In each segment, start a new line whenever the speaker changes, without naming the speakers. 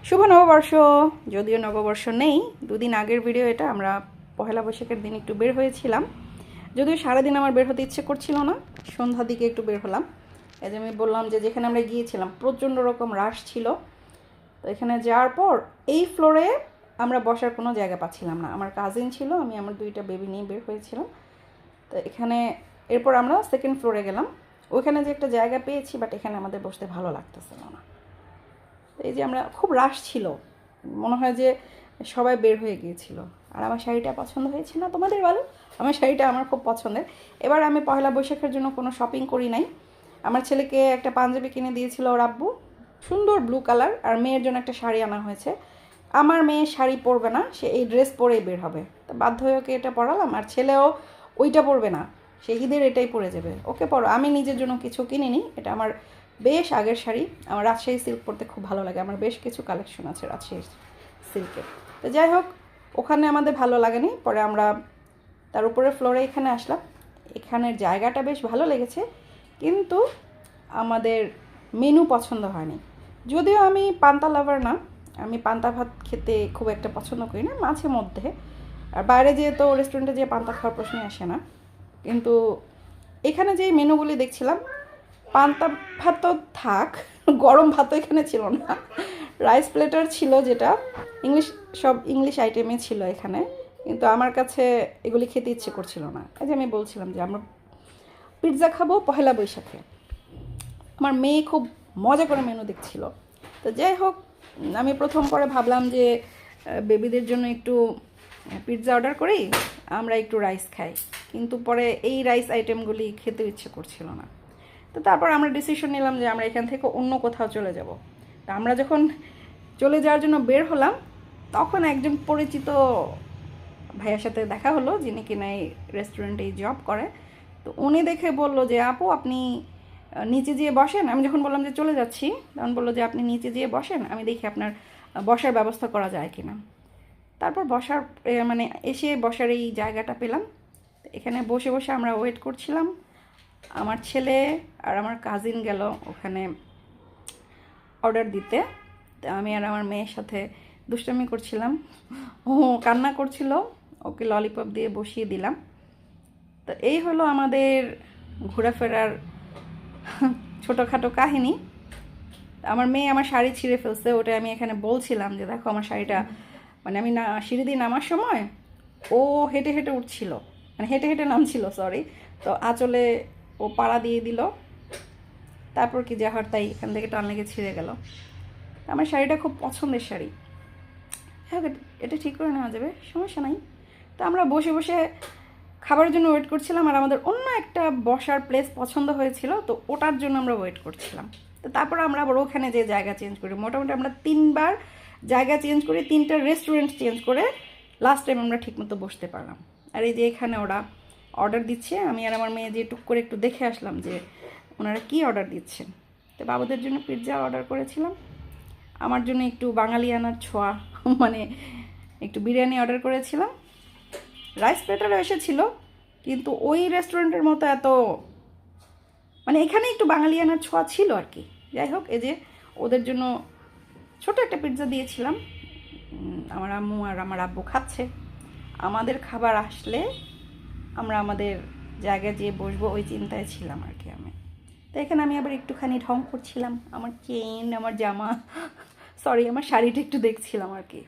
শুভ নববর্ষ। যদিও নববর্ষ নেই, দুদিন আগের ভিডিও এটা। আমরা পহেলা বৈশাখের দিন একটু বের হয়েছিলাম, যদিও সারাদিন আমার বের হতে ইচ্ছে করছিল না, সন্ধ্যার দিকে একটু বের হলাম। এই যে আমি বললাম যে যেখানে আমরা গিয়েছিলাম প্রচণ্ড রকম রাশ ছিল। তো এখানে যাওয়ার পর এই ফ্লোরে আমরা বসার কোনো জায়গা পাচ্ছিলাম না। আমার কাজিন ছিল, আমি আমার দুইটা বেবি নিয়ে বের হয়েছিলাম। তো এখানে এরপর আমরা সেকেন্ড ফ্লোরে গেলাম। ওইখানে যে একটা জায়গা পেয়েছি, বাট এখানে আমাদের বসতে ভালো লাগতেছিল না। এই যে আমরা খুব রাশ ছিল, মনে হয় যে সবাই বের হয়ে গিয়েছিল। আর আমার শাড়িটা পছন্দ হয়েছে না তোমাদের বলো? আমার শাড়িটা আমার খুব পছন্দের। এবার আমি পয়লা বৈশাখের জন্য কোনো শপিং করি নাই। আমার ছেলেকে একটা পাঞ্জাবি কিনে দিয়েছিল ওর আব্বু, সুন্দর ব্লু কালার। আর মেয়ের জন্য একটা শাড়ি আনা হয়েছে। আমার মেয়ে শাড়ি পরবে না, সে এই ড্রেস পরেই বের হবে। তো বাধ্য হয়ে ওকে এটা পরালাম। আর ছেলেও ওইটা পরবে না, সে ঈদের এটাই পরে যাবে। ওকে পরো, আমি নিজের জন্য কিছু কিনিনি। এটা আমার বেশ আগের শাড়ি। আমার রাজশাহী সিল্ক পরতে খুব ভালো লাগে, আমার বেশ কিছু কালেকশন আছে রাজশাহী সিল্কের। তো যাই হোক, ওখানে আমাদের ভালো লাগেনি। পরে আমরা তার উপরে ফ্লোরে এখানে আসলাম। এখানের জায়গাটা বেশ ভালো লেগেছে, কিন্তু আমাদের মেনু পছন্দ হয়নি। যদিও আমি পান্তা লাভার না, আমি পান্তা ভাত খেতে খুব একটা পছন্দ করি না, মাঝে মধ্যে। আর বাইরে যেয়ে তো রেস্টুরেন্টে যেয়ে পান্তা খাওয়ার প্রশ্নই আসে না। কিন্তু এখানে যে মেনুগুলি দেখছিলাম, পান্তা ভাত তো থাক, গরম ভাতও এখানে ছিল না। রাইস প্লেটার ছিল, যেটা সব ইংলিশ আইটেমে ছিল এখানে। কিন্তু আমার কাছে এগুলি খেতে ইচ্ছে করছিল না। এই যে আমি বলছিলাম যে আমরা পিৎজা খাবো পহেলা বৈশাখে। আমার মেয়ে খুব মজা করে মেনু দেখছিল। তো যাই হোক, আমি প্রথম পরে ভাবলাম যে বেবিদের জন্য একটু পিৎজা অর্ডার করি, আমরা একটু রাইস খাই। কিন্তু পরে এই রাইস আইটেমগুলি খেতে ইচ্ছে করছিল না। তো তারপর আমরা ডিসিশন নিলাম যে আমরা এখান থেকে অন্য কোথাও চলে যাব। তা আমরা যখন চলে যাওয়ার জন্য বের হলাম, তখন একজন পরিচিত ভাইয়ের সাথে দেখা হলো, যিনি কিনা এই রেস্টুরেন্টেই জব করে। তো উনি দেখে বললো যে আপু আপনি নিচে যেয়ে বসেন। আমি যখন বললাম যে চলে যাচ্ছি, তখন বললো যে আপনি নিচে যেয়ে বসেন, আমি দেখি আপনার বসার ব্যবস্থা করা যায় কিনা। তারপর বসার মানে এসে বসার এই জায়গাটা পেলাম। এখানে বসে বসে আমরা ওয়েট করছিলাম। আমার ছেলে আর আমার কাজিন গেল ওখানে অর্ডার দিতে। তো আমি আর আমার মেয়ের সাথে দুষ্টামি করছিলাম, ও কান্না করছিল, ওকে ললিপপ দিয়ে বসিয়ে দিলাম। তো এই হলো আমাদের ঘোরাফেরার ছোটোখাটো কাহিনী। আমার মেয়ে আমার শাড়ি ছিঁড়ে ফেলছে, ওটা আমি এখানে বলছিলাম যে দেখো আমার শাড়িটা, মানে আমি না সিঁড়ি দিয়ে নামার সময় ও হেঁটে হেঁটে উঠছিল, মানে হেঁটে হেঁটে নামছিল, সরি। তো আঁচলে ও পাড়া দিয়ে দিল, তারপর কি যা হয় তাই এখান থেকে টান লেগে ছিঁড়ে গেল। আমার শাড়িটা খুব পছন্দের শাড়ি। হ্যাঁ, এটা ঠিক করে নেওয়া যাবে, সমস্যা নাই। তো আমরা বসে বসে খাবারের জন্য ওয়েট করছিলাম। আর আমাদের অন্য একটা বসার প্লেস পছন্দ হয়েছিল, তো ওটার জন্য আমরা ওয়েট করছিলাম। তো তারপর আমরা আবার ওখানে যে জায়গা চেঞ্জ করি, মোটামুটি আমরা 3বার জায়গা চেঞ্জ করি, 3টা রেস্টুরেন্ট চেঞ্জ করে লাস্ট টাইম আমরা ঠিকমতো বসতে পারলাম। আর এই যে এখানে ওরা অর্ডার দিচ্ছে, আমি আর আমার মেয়ে যে টুক করে একটু দেখে আসলাম যে ওনারা কী অর্ডার দিচ্ছেন। তো বাবুদের জন্য পিৎজা অর্ডার করেছিলাম, আমার জন্য একটু বাঙালিয়ানার ছোঁয়া, মানে একটু বিরিয়ানি অর্ডার করেছিলাম। রাইস প্লেটারও এসেছিলো, কিন্তু ওই রেস্টুরেন্টের মতো এত, মানে এখানে একটু বাঙালিয়ানার ছোঁয়া ছিল আর কি। যাই হোক, এই যে ওদের জন্য ছোট একটা পিৎজা দিয়েছিলাম। আমার আম্মু আর আমার আব্বু খাচ্ছে। আমাদের খাবার আসলে আমরা আমাদের জায়গায় যেয়ে বসবো ওই চিন্তায় ছিলাম আর কি আমি। তো এখানে আমি আবার একটুখানি ঢং করছিলাম, আমার চেন, আমার জামা, সরি আমার শাড়িটা একটু দেখছিলাম আর কি।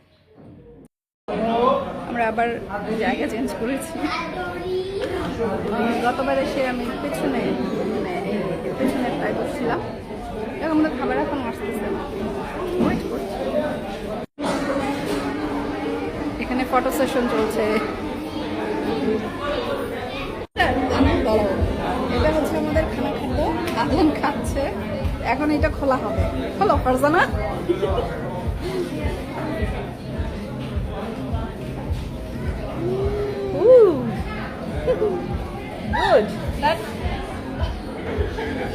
আমরা আবার জায়গা চেঞ্জ করেছি। গতবার এসে আমি পেছনে, মানে পেছনে প্রায় বসছিলাম। এখন আমাদের খাবার এখন আসতেছে না, ওয়েট করছি। এখানে ফটো সেশন চলছে। এটা হচ্ছে আমাদের খানা খাদ্য, আদম খাচ্ছে। এখন এটা খোলা হবে, খোলো ফারজানা। Good.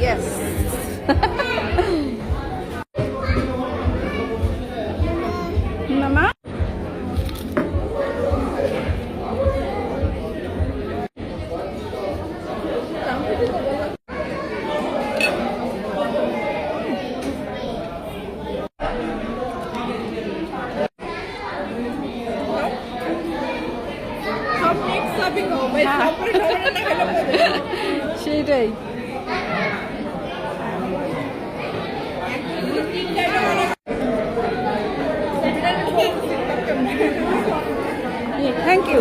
Yes. Mama. সেইটাই। Thank you.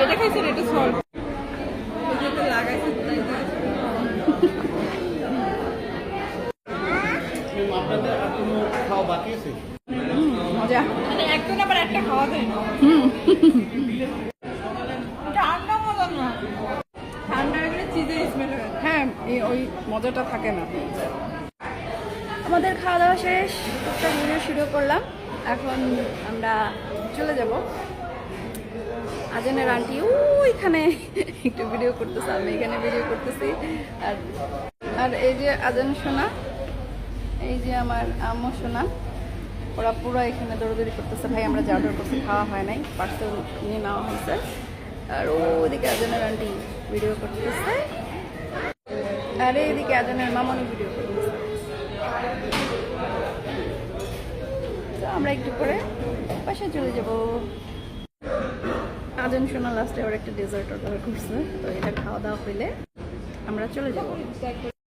এটা খাইছেন, এটা সল্ট লাগাইছে।
মজা।
মানে একজন আবার একটা খাওয়া যায় না। ঠান্ডা মজা না, ঠান্ডা হয়ে চিজের স্মেল হয়।
হ্যাঁ, ওই মজাটা থাকে না। আমাদের খাওয়া দাওয়া শেষ, একটা ভিডিও শুরু করলাম, এখন আমরা চলে যাব। আজানের আন্টি ওইখানে একটু ভিডিও করতেছে, আমি এখানে ভিডিও করতেছি। আর আর এই যে আজান সোনা, এই যে আমার আম্মু সোনা, ওরা পুরো এখানে দৌড়দৌড়ি করতেছে। ভাই আমরা যা অর্ডার করছি খাওয়া হয় নাই, পার্সেল নিয়ে নেওয়া হয়েছে। আর ওইদিকে আজানের আন্টি ভিডিও করতেছে, আর এইদিকে আজানের মামনি ভিডিও করতেছে। তো আমরা একটু পরে বাসায় চলে যাব। আজান শোনা লাস্টে আবার একটা ডেজার্ট অর্ডার করছে, তো এটা খাওয়া দাওয়া হইলে আমরা চলে যাব।